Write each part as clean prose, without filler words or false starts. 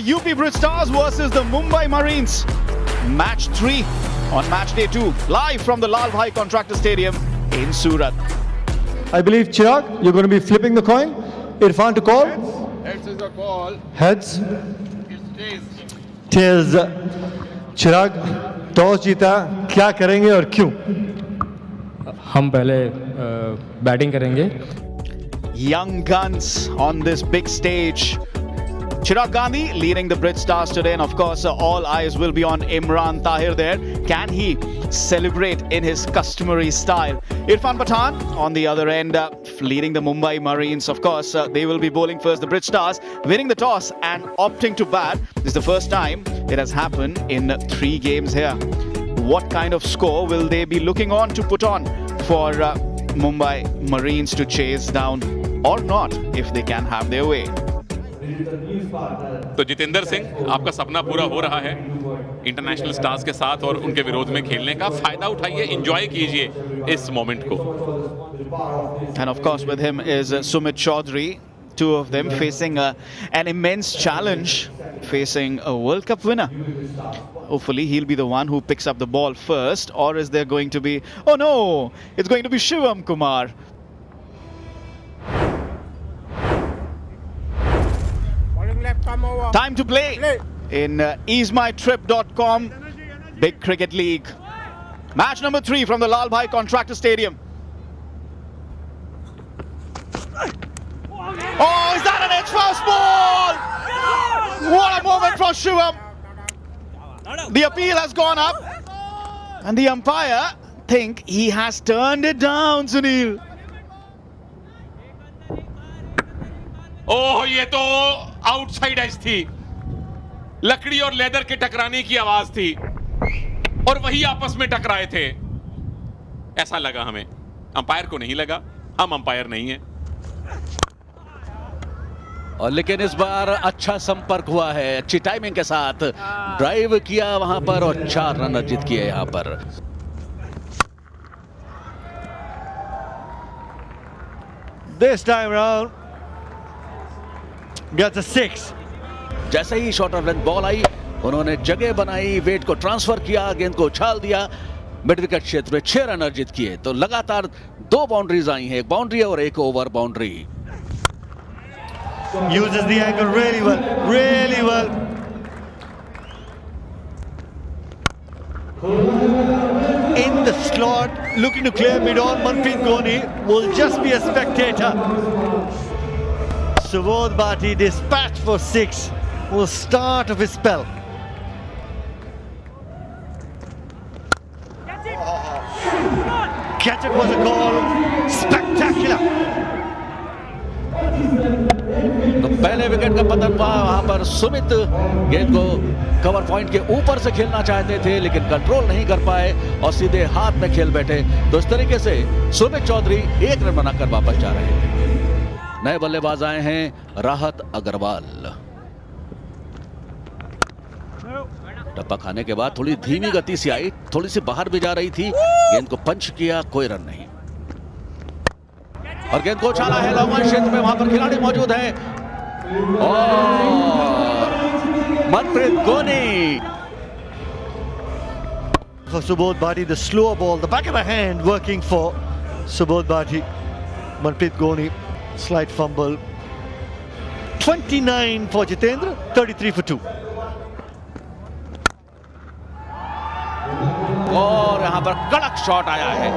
UP Bridge Stars versus the Mumbai Marines. Match 3 on match day 2, live from the Lal Bhai Contractor Stadium in Surat. I believe Chirag, you're going to be flipping the coin. Irfan to call. Heads is a call. Heads. It's tails. Tails. Chirag, toss जीता, क्या करेंगे और क्यों? हम पहले batting करेंगे. Young guns on this big stage. Chirag Gandhi leading the Bridge Stars today, and of course all eyes will be on Imran Tahir there. Can he celebrate in his customary style? Irfan Pathan on the other end leading the Mumbai Marines. Of course they will be bowling first. The Bridge Stars winning the toss and opting to bat. This is the first time it has happened in 3 games here. What kind of score will they be looking on to put on for Mumbai Marines to chase down or not if they can have their way? तो जितेंद्र सिंह, आपका सपना पूरा हो रहा है international stars के साथ और उनके विरोध में खेलने का. फायदा उठाइए, एंजॉय कीजिए इस मोमेंट को. And of course with him is Sumit Chaudhary, two of them facing an immense challenge, facing a World Cup winner. Hopefully he'll be the one who picks up the ball first, or is there going to be, oh no, it's going to be Shivam Kumar. Time to play in easemytrip.com Big Cricket League. Match number 3 from the Lal Bhai Contractor Stadium. Oh, is that an edge fast ball? What a moment for Shivam. The appeal has gone up and the umpire think he has turned it down, Sunil. ओह, ये तो outside as थी. लकड़ी और leather के टकराने की आवाज थी और वही आपस में टकराए थे. ऐसा लगा हमें. अंपायर को नहीं लगा. हम अंपायर नहीं हैं. और लेकिन इस बार अच्छा संपर्क हुआ है, अच्छी टाइमिंग के साथ ड्राइव किया वहां पर और 4 रन अर्जित किए यहां पर. This time round gets a 6. जैसे ही शॉर्ट ऑफ लेंथ बॉल आई, उन्होंने जगह बनाई, वेट को ट्रांसफर किया, गेंद को उछाल दिया, मिड विकेट क्षेत्र में 6 रन अर्जित किए. तो लगातार 2 बाउंड्रीज आई हैं, एक बाउंड्री और एक over boundary. Uses the angle really well, really well. In the slot, looking to clear mid-on, Manpreet Goni will just be a spectator. Subodh Bhatti dispatched for 6, will start of his spell. Catch it was a goal, spectacular. तो पहले wicket का पतन हुआ वहां पर. सुमित गेंद को cover point के ऊपर से खेलना चाहते थे लेकिन कंट्रोल नहीं कर पाए और सीधे हाथ में खेल बैठे. तो इस तरीके से सुमित चौधरी 1 रन बनाकर वापस जा रहे हैं. नए बल्लेबाज आए हैं राहत अग्रवाल. टप्पा खाने के बाद थोड़ी धीमी गति से आई, थोड़ी सी बाहर भी जा रही थी. गेंद को पंच किया, कोई रन नहीं. और गेंद को उछाला है लॉन्ग ऑन क्षेत्र में, वहां पर खिलाड़ी मौजूद है और मनप्रीत गोनी. For Subodh Bhatti, the slower ball, the back of the hand working for Subodh Bhatti. Manpreet Goni, slight fumble. 29 for Jitendra, 33 for 2. और यहां पर कड़क शॉट आया है.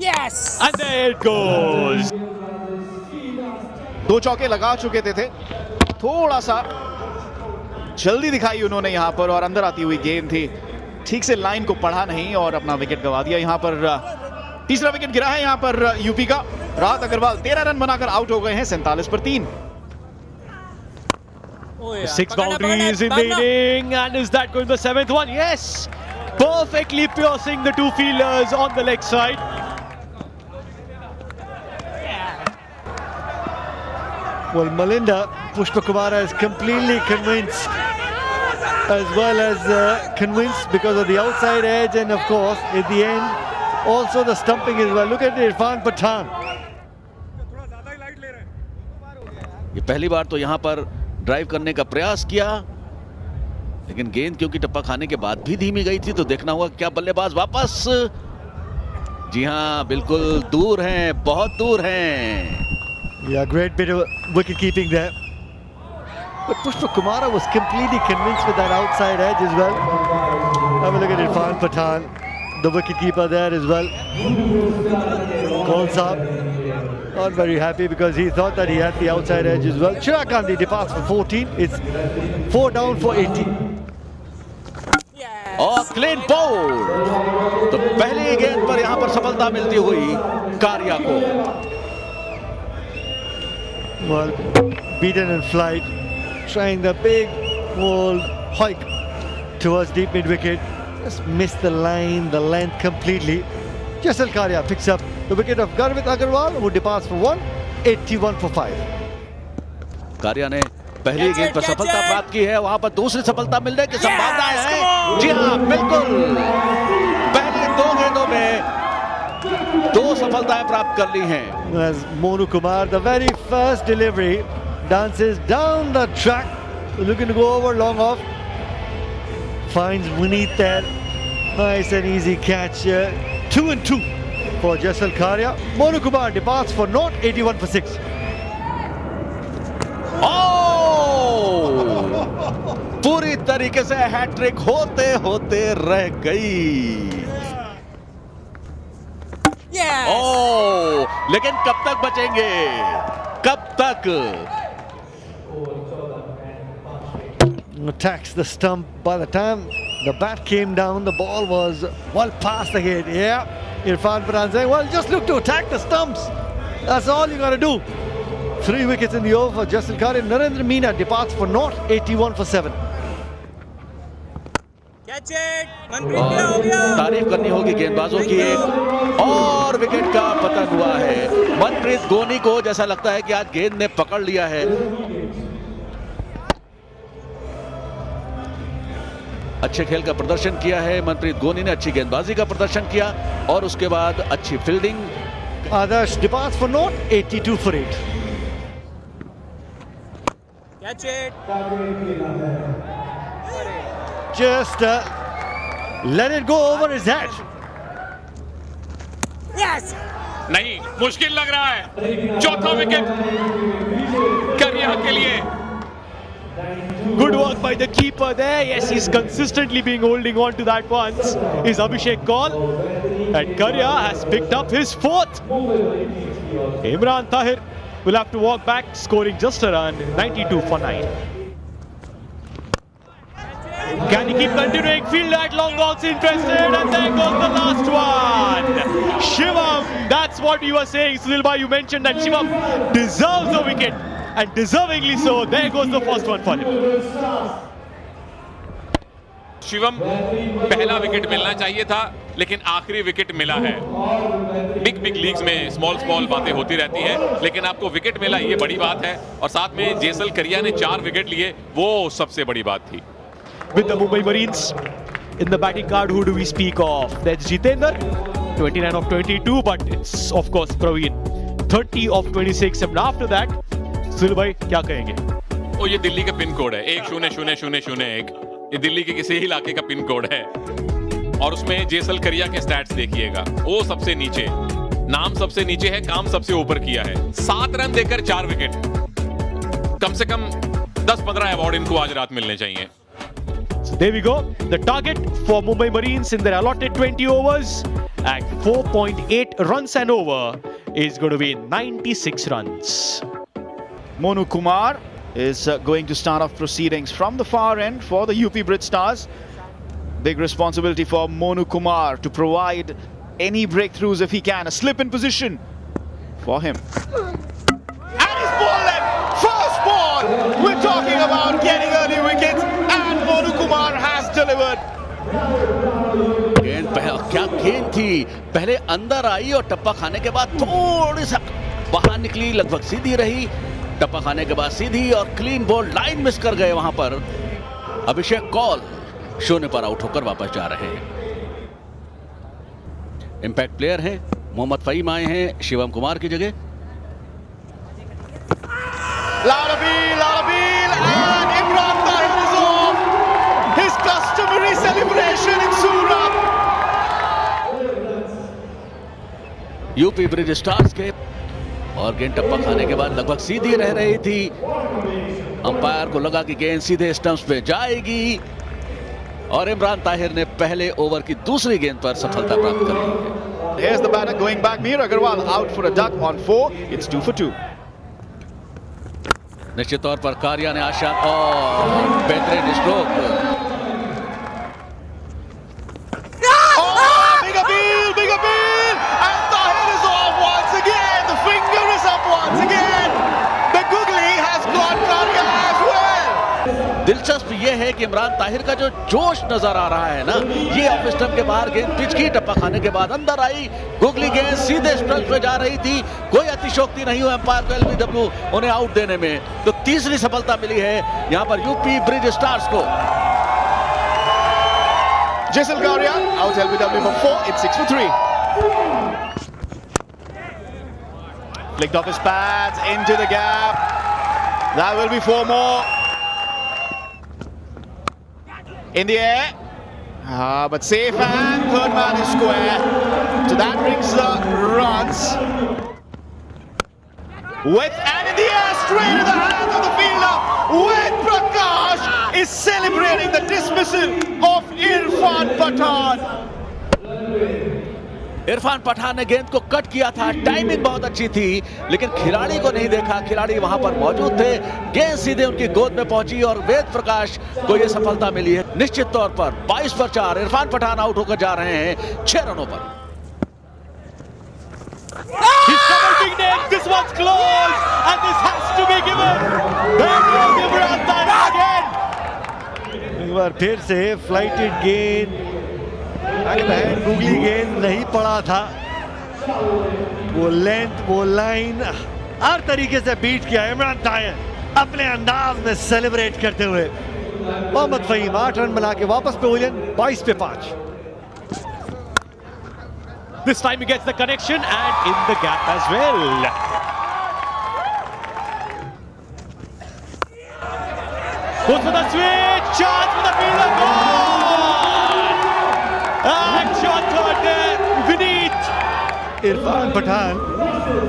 Yes! And there it goes. 2 चौके लगा चुके थे. थोड़ा सा जल्दी दिखाई उन्होंने यहां पर और अंदर आती हुई गेंद थी. ठीक से लाइन को पढ़ा नहीं और अपना विकेट गवा दिया. यहां पर तीसरा विकेट गिरा है यहां पर यूपी का. राहत अग्रवाल 13 रन बनाकर आउट हो गए हैं 47 पर 3. 6 boundaries in the inning, and is that going to be the 7th one? Yes! Perfectly piercing the 2 fielders on the leg side. Well, Malinda, Pushpa Kumara is completely convinced, as well as convinced because of the outside edge, and of course, at the end, also the stumping as well. Look at Irfan Pathan. ये पहली बार तो यहां पर drive करने का प्रयास किया, लेकिन गेंद क्योंकि टप्पा खाने के बाद भी धीमी गई थी, तो देखना होगा क्या बल्लेबाज वापस। जी हां, बिल्कुल दूर हैं, बहुत दूर हैं। Yeah, great bit of wicket keeping there. But Pushpa Kumara was completely convinced with that outside edge as well. Have a look at Irfan Pathan, the wicketkeeper there as well. Kol Saab not very happy because he thought that he had the outside edge as well. Chirag Gandhi departs for 14. It's 4 down for 80. और clean bowled, तो पहली गेंद पर यहां पर सफलता मिलती हुई कारिया को। Well, beaten in flight, trying the big old hike towards deep mid wicket, just missed the line, the length completely. Jaisal Karia picks up the wicket of Garvit Agarwal, who departs for 1, 81 for 5. कारिया ने पहली गेंद पर सफलता प्राप्त की है, वहां पर दूसरी सफलता मिलने की संभावनाएं हैं। जी हां, बिल्कुल, पहली 2 गेंदों में 2 सफलताएं प्राप्त कर ली हैं। As Monu Kumar, the very first delivery, dances down the track, looking to go over long off, finds Vineet there, nice and easy catch. 2 and 2 for Jaisal Karia. Monu Kumar departs for naught, 81 for 6. पूरी तरीके से hat trick होते होते रह गई। लेकिन कब तक बचेंगे, कब तक? Attacks the stump. By the time the bat came down, the ball was well past the gate. Yeah, Irfan Pathan saying, well, just look to attack the stumps. That's all you got to do. 3 wickets in the over for Jaisal Karia. Narendra Meena departs for naught, 81 for 7. तारीफ करनी होगी गेंदबाजों की, एक और wicket का पतन हुआ है। मनप्रीत गोनी को जैसा लगता है कि आज गेंद ने पकड़ लिया है। अच्छे खेल का प्रदर्शन किया है मनप्रीत गोनी ने, अच्छी गेंदबाजी का प्रदर्शन किया और उसके बाद अच्छी fielding. Adarsh departs for naught, 82 for 8. Catch it. Just let it go over his head. Yes. नहीं, मुश्किल लग रहा है। चौथा विकेट करिया के लिए। Good work by the keeper there. Yes, he's consistently been holding on to that once. Is Abhishek Kaul. And Karia has picked up his 4th. Imran Tahir will have to walk back, scoring just a run, 92 for 9. Can he keep continuing? Field at long balls interested, and there goes the last one. Shivam, that's what you were saying, Sunilbhai. You mentioned that Shivam deserves the wicket, and deservingly so. There goes the first one for him. Shivam, पहला wicket मिलना चाहिए था, लेकिन आखिरी wicket मिला है। Big leagues में small बातें होती रहती हैं, लेकिन आपको विकेट मिला, ये बड़ी बात है। और साथ में जेसल करिया ने 4 विकेट लिए, वो सबसे बड़ी बात थी। With the Mumbai Marines in the batting card, who do we speak of? That's Jitendra, 29 of 22, but it's of course Praveen, 30 of 26. And after that, Sunil bhai, क्या कहेंगे? ओ, ये दिल्ली का पिन कोड है, 100001। ये दिल्ली के किसी इलाके का पिन कोड है, और उसमें जेसल करिया के स्टैट्स देखिएगा। वो सबसे नीचे, नाम सबसे नीचे है, काम सबसे ऊपर किया है। 7 रन देकर 4 विकेट, कम से कम 10-15 अवार्ड इनको आज रात मिलने चाहिए। So there we go. The target for Mumbai Marines in their allotted 20 overs at 4.8 runs and over is going to be 96 runs. Monu Kumar is going to start off proceedings from the far end for the UP Brit Stars. Big responsibility for Monu Kumar to provide any breakthroughs if he can. A slip in position for him. And he's ball left. First ball. We're talking about getting early wickets, and Monu Kumar has delivered. गेंद क्या गेंद थी, पहले अंदर आई और टप्पा खाने के बाद थोड़ी सा बाहर निकली, लगभग सीधी रही। टप्पा खाने के बाद सीधी और क्लीन बॉल, लाइन मिस कर गए वहां पर। अभिषेक कौल शून्य पर आउट होकर वापस जा रहे हैं। इंपैक्ट प्लेयर हैं, मोहम्मद फहीम आए हैं शिवम कुमार की जगह। Loud appeal, UP bridge stars के, और गेंद टप्पा खाने के बाद लगभग सीधी रह रही थी। अंपायर को लगा कि गेंद सीधे स्टंप्स पे जाएगी, और इमरान ताहिर ने पहले ओवर की दूसरी गेंद पर सफलता प्राप्त कर ली है। Here's the batter going back. Mir Agarwal out for a duck on 4. It's 2 for 2. निश्चित तौर पर कारिया ने आशान और बेहतरीन stroke. Big appeal, and Tahir is off once again. The finger is up once again. The googly has got Karia as well. दिलचस्प यह है कि इमरान ताहिर का जो जोश नजर आ रहा है ना, ये ऑफ स्टंप के बाहर गेंद पिच की, टप्पा खाने के बाद अंदर आई, गुगली गेंद सीधे स्टंप पे जा रही थी, कोई अतिशोक्ति नहीं हुई अंपायर को एलबीडब्ल्यू उन्हें आउट देने में। तो तीसरी सफलता मिली है यहां पर यूपी ब्रिज स्टार्स को। Jisal Karia out LBW for 4. It's 6 for 3. Flicked off his pads into the gap. That will be 4 more. In the air. But safe, and third man is square. So that brings the runs. With and in the air, straight in the hands of the fielder. With Prakash is celebrating the dismissal of Irfan Pathan. Irfan Pathan ने गेंद को cut किया था, timing बहुत अच्छी थी, लेकिन खिलाड़ी को नहीं देखा। खिलाड़ी वहां पर मौजूद थे, गेंद सीधे उनकी गोद में पहुंची और वेद प्रकाश को यह सफलता मिली है। निश्चित तौर पर 22 पर 4 इरफान पठान आउट होकर जा रहे हैं 6 रनों पर। This one's close, and this has to be given. Imran Tahir again. एक बार फिर से फ्लाइटेड गेंद, गूगली गेंद नहीं पड़ा था। वो लेंथ, वो लाइन हर तरीके से बीट किया इमरान ताहिर अपने अंदाज में सेलिब्रेट करते हुए। मोहम्मद फहीम 8 रन बना के वापस पेविलियन 22 पे 5। This time he gets the connection and in the gap as well. Goes for the switch, chance for the fielder, gone! And shot third there, Vineet. Irfan Pathan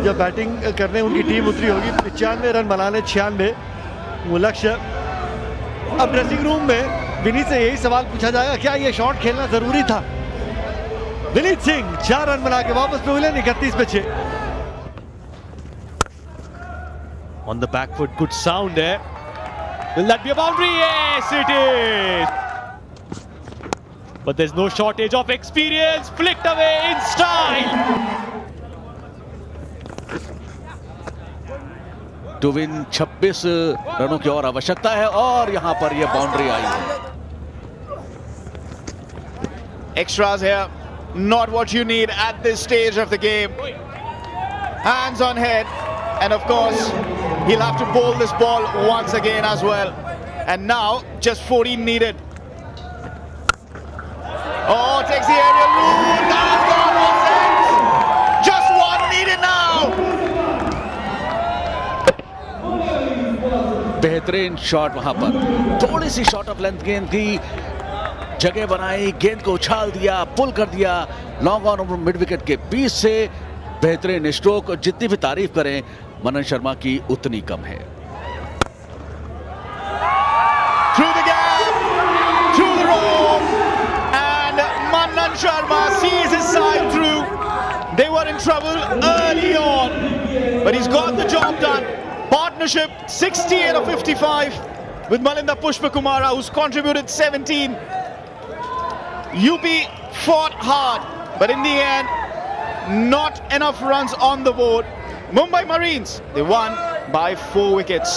जब बैटिंग करने उनकी टीम उतरी होगी, 95 रन बनाने 96 वो लक्ष्य। अब ड्रेसिंग रूम में विनीत से यही सवाल पूछा जाएगा, क्या ये शॉट खेलना जरूरी था? विनीत सिंह 4 रन बना के वापस पेविलियन 31 पे 6। On the back foot, good sound there. Will that be a boundary? Yes, it is. But there's no shortage of experience. Flicked away in style. To win 26 रनों की और आवश्यकता है, और यहां पर यह बाउंड्री आई है। Extras here. Not what you need at this stage of the game. Hands on head, and of course he'll have to bowl this ball once again as well. And now just 14 needed. Oh, takes the aerial route. That's gone off sense. Just one needed now. बेहतरीन shot, वहां पर थोड़ी सी short of length गेंद की जगह बनाई, गेंद को उछाल दिया, पुल कर दिया लॉन्ग ऑन मिड विकेट के बीच से। बेहतरीन स्ट्रोक, जितनी भी तारीफ करें मनन शर्मा की उतनी कम है। Through the gap, through the rope, and Manan Sharma sees his side through. They were in trouble early on, but he's got the job done. Partnership 68 of 55 with Malinda Pushpakumara, who's contributed 17. UP fought hard, but in the end, not enough runs on the board. Mumbai Marines, they won by 4 wickets.